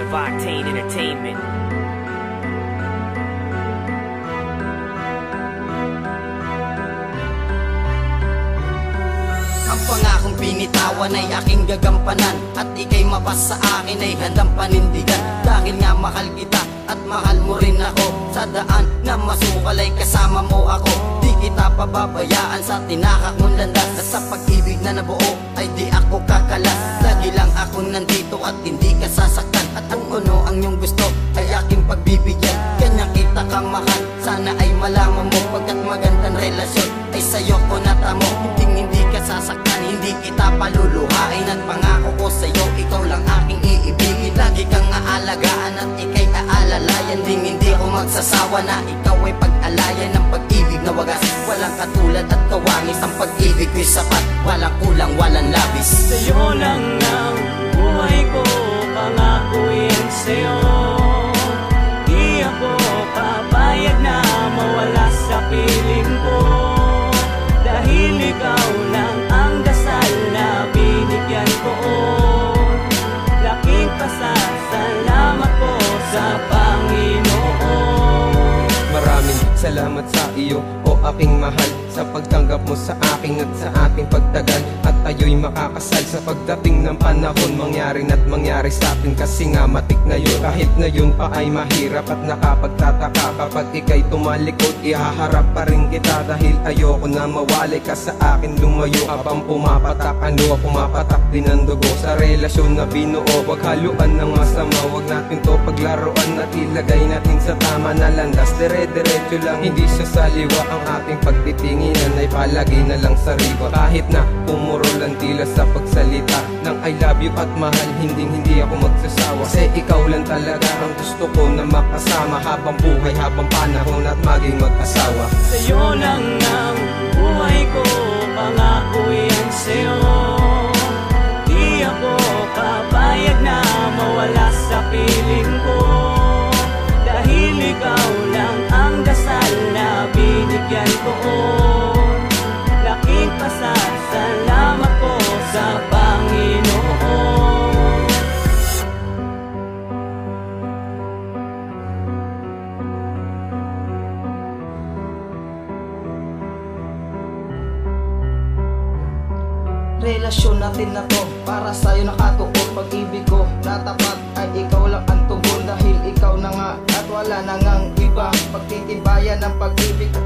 of Octane Entertainment. Ang pangakong binitawan ay aking gagampanan, at ika'y mabas sa akin ay handang panindigan. Dahil nga mahal kita at mahal mo rin ako, sa daan na masukal ay kasama mo ako. Di kita pababayaan sa tinakak mong landas, at sa pag-ibig na nabuo ay di ako kakalas. Lagi lang ako nandito at hindi ka sasaktan, at kung ano ang iyong gusto ay aking pagbibigyan. Kanyang kita kang mahal, sana ay malaman mo, pagkat magandang relasyon ay sa'yo ko natamo. Hindi ka sasaktan, hindi kita paluluhain, at pangako ko sa'yo, ikaw lang aking iibigin. Lagi kang aalagaan at ika'y aalalayan, hindi ako magsasawa na ikaw ay pag-alayan ng pag-ibig na wagas. Walang katulad at kawangis, ang pag-ibig ko'y sapat, walang kulang, walang labis. Sa'yo lang ang buhay ko, pangako yan sa'yo. Di ako papayag na mawala sa piling ko, dahil ikaw lang ang dasal na binigyan ko. Laking pasasalamat ko sa Panginoon. Maraming salamat sa iyo, o aking mahal, sa pagtanggap mo sa akin at sa ating pagtagal. At tayo'y makakasal sa pagdating ng panahon. Mangyari na't mangyari sa atin, kasi nga matik na yun. Kahit na yun pa ay mahirap at nakapagtataka, kapag ika'y tumalikod, ihaharap pa rin kita. Dahil ayoko na mawalay ka sa akin, lumayo. Habang pumapatak, pumapatak din ang dugo sa relasyon na binuo. Wag haluan ng masama, wag natin to paglaruan, at ilagay natin sa tama na landas. Dire-diretso lang, hindi siya saliwa. Ang ating pagtitinginan ay palagi na lang sariwa. Kahit na pumuro lang tila sa pagsalita ng I love you at mahal, hindi ako magsasawa. Kasi ikaw lang talaga ang gusto ko na makasama, habang buhay, habang panahon, at maging mag-asawa. Sa'yo lang ang buhay ko, pangako yan sa'yo. Di ako papayag na mawala sa piling ko, dahil ikaw lang ang dasal na binigyan ko. Laking pasasalamat ko sa Panginoon. Relasyon natin na to, para sa'yo nakatuon. Pag-ibig ko na tapat ay ikaw lang ang tugon, dahil ikaw na nga at wala na ngang iba. Pagtitibayan ng pag-ibig at